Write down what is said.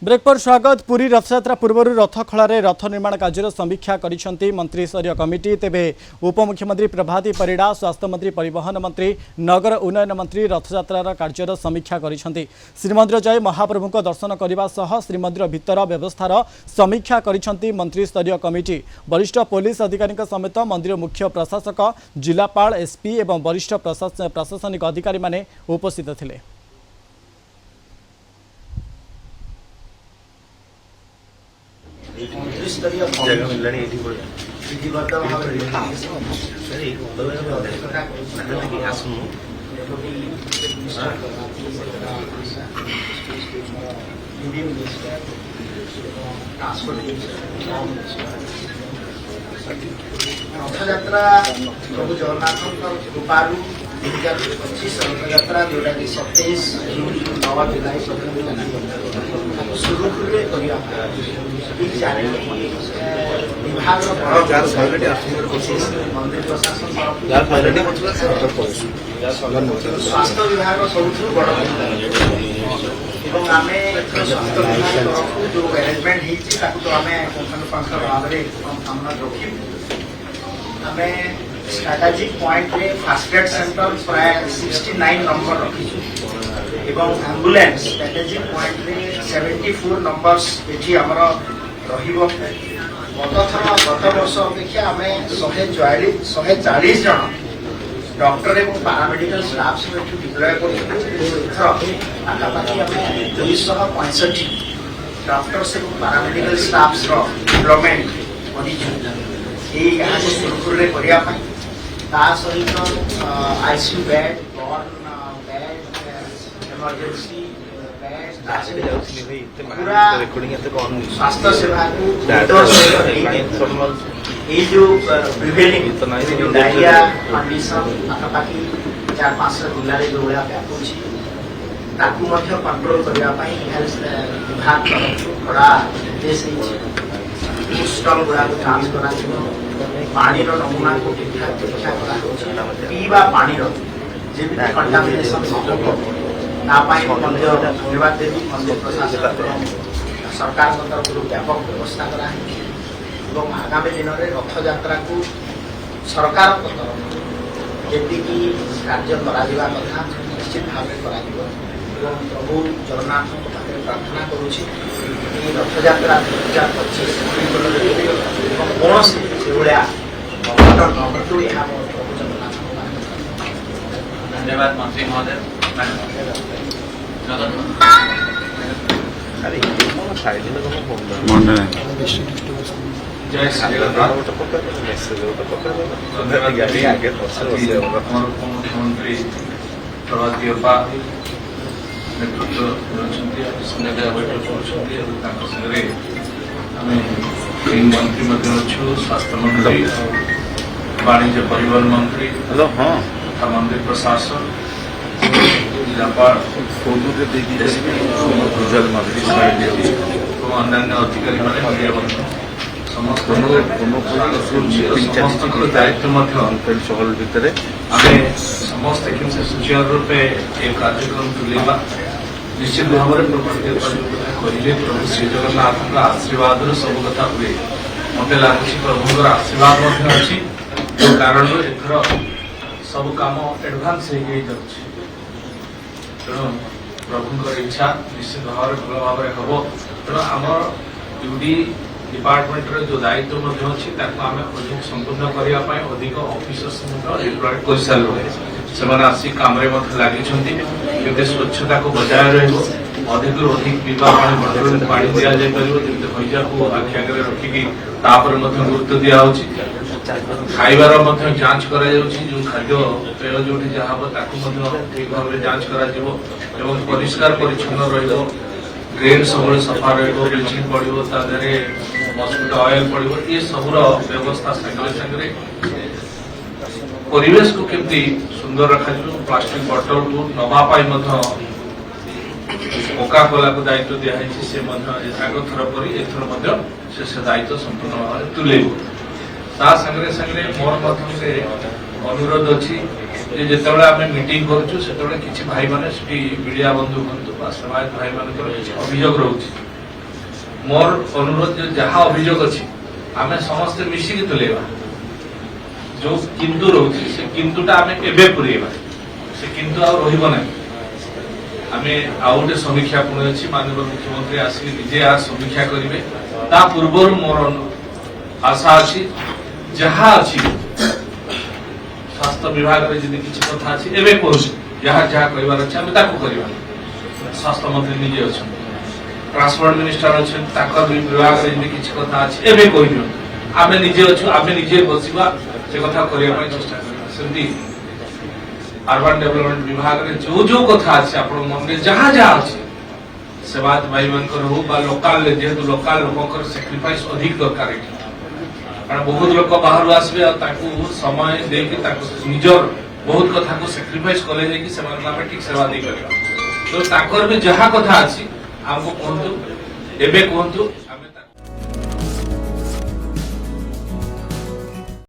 Break पर स्वागत। पुरी रथयात्रा पूर्व रथ खलारे रथ निर्माण कार्य समीक्षा करिसेंती मंत्री स्तरीय कमिटी। तेबे उपमुख्यमंत्री प्रभाती परिडा, स्वास्थ्य मंत्री, परिवहन मंत्री, नगर उन्नयन मंत्री रथयात्रार कार्यर समीक्षा करिसेंती। श्रीमंदिर जाय महाप्रभुको दर्शन करने सह श्रीमंदिर भितर व्यवस्थार समीक्षा करिसेंती मंत्री स्तरीय कमिटी। वरिष्ठ पुलिस अधिकारी समेत मंदिर मुख्य प्रशासक, जिलापाल, एसपी एवं वरिष्ठ प्रशासनिक अधिकारी माने उपस्थित थिले। रथयात्रा प्रभु जगन्नाथ कृपारू 2025 रथयात्रा जोटा कि 27 जून 9 जुलाई सुरुखुरुरे करिया चारि विभाग मंदिर प्रशासन स्वास्थ्य विभाग सबुठु बड़ आम स्वास्थ्य विभाग तरफ जो अरेंजमेंट होती आम भाव में सामना रखी आम स्ट्राटेजिक पॉइंट रे फास्ट एड सेंटर प्राय 69 नंबर रखीचु एवं एम्बुलेंस स्ट्राटेजिक पॉइंट रे 74 नंबर्स एठी हमर रहिबो। गत वर्ष अपेक्षा आम 140 जन डॉक्टर एवं पैरामेडिकल स्टाफ सब डिप्लॉय करपाखी आम 265 डॉक्टर्स एवं पैरामेडिकल स्टाफ डिप्लॉयमेंट कर सुरखुरे करने सहित ICU bed, burn bed, emergency bed पूरा स्वास्थ्य सेवा को जो प्रिवेलिंग डायरिया कंडीशन पाखापाखि 4-5 जिले में जो भाया व्यापुची कंट्रोल करने हेल्थ विभाग तरफ कड़ा निर्देश स्टल गुड़ा जांच कर पानी नमूना को ठीक ठाक परीक्षा पीवा पानी जमी कंटामिनेशन धन्यवाद देवी मंदिर प्रशासन सरकार तरफ व्यापक व्यवस्था करा आगामी दिन में रथ यात्रा को सरकार तरफ जी कार्य करा निश्चित भाव में प्रभु जगन्नाथ प्रार्थना करुच्ची रथ यात्रा 2025 कौन से भाया अघटन न घटू यह प्रभु जगन्नाथ। धन्यवाद मंत्री महोदय। जय श्री मुख्यमंत्री प्रभाती नेतृत्व मंत्री स्वास्थ्य मंत्री, वाणिज्य परिवहन मंत्री, मंदिर प्रशासन, जिलापाल, अन्य अधिकारी समस्त दायित्व समस्त सुचारू रूपे एक कार्यक्रम तुलेगा। निश्चित भाव में कहले प्रभु श्री जगन्नाथ आशीर्वाद सब कथा हुए मत लगुच प्रभुर आशीर्वाद अच्छी जो कारण एथर सब कम एडभांस हो तेणु प्रभुंर इच्छा निश्चित भाव में भल भाव में हम तेणु आम यूडी डिपार्टमेंट जो दायित्व अच्छी आम अधिक संपूर्ण करने अधिक ऑफिसर्स डिप्लॉय कर सारे से आसिक कम लगी स्वच्छता को बजाय अधिक अधिक पीवा पानी दि जापर भैजा को आखि आगे रखिकी गुरुत्व दिखाई खाइबार जांच कर खाद्य पेय जो जहाँ ठीक भाव में जांच कर परिष्कार परिच्छन्न ड्रेन सब सफा ब्लीचिंग पड़ो मस्किटो ऑयल पड़ो ये सबूर व्यवस्था संगे परिवेश को केमती सुंदर रखा प्लास्टिक बॉटल को नवापाई कोका कोला को दायित्व दिखाई से आग थर पर एथर से दायित्व संपूर्ण भाव में तुलेब संगे संगे मोर अनुरोध अच्छी जिते आम मीटिंग करुचु से किसी भाई मैंने मीडिया बंधु हूँ सेवायत भाई मान अभियोग रोचे मोर अनुरोध जहाँ अभियोग अच्छी आम समस्ते मिसिकी तुलेवा जो किंतु रोचे से किंतुटा आम एबे पुरेवा से किंतु आ रहिबो नै आम आउ गोटे समीक्षा पुणी अच्छी माननीय मुख्यमंत्री आसिक निजे यार समीक्षा करेंगे ता पूर्व मोर आशा अच्छी जहाँ अच्छी स्वास्थ्य विभाग में जब किसी कथा अच्छी एवं कहूँ जहाँ जहाँ कहार अच्छे आम करवा स्वास्थ्य मंत्री निजे अच्छा ट्रांसपोर्ट मिनिस्टर अच्छे विभाग में जब किसी कथा अच्छी एवं कह आम निजे अच्छु आम निजे बसवा से कथा करने चेष्टा करवा अर्बन डेवलपमेंट विभाग में जो जो कथा अच्छे आप मन में जहाँ जहाँ अच्छे सेवायत भाई मान हो लोकाल जेहेतु लोकाल लोक सैक्रिफाइस अधिक दरकार कारण बहुत लोक बाहर आसबे समय देके निजर बहुत कथा को सैक्रिफाइस कले ठीक सेवा दे तो भी जहाँ कथा अच्छी आमको कहतु एबे कहतु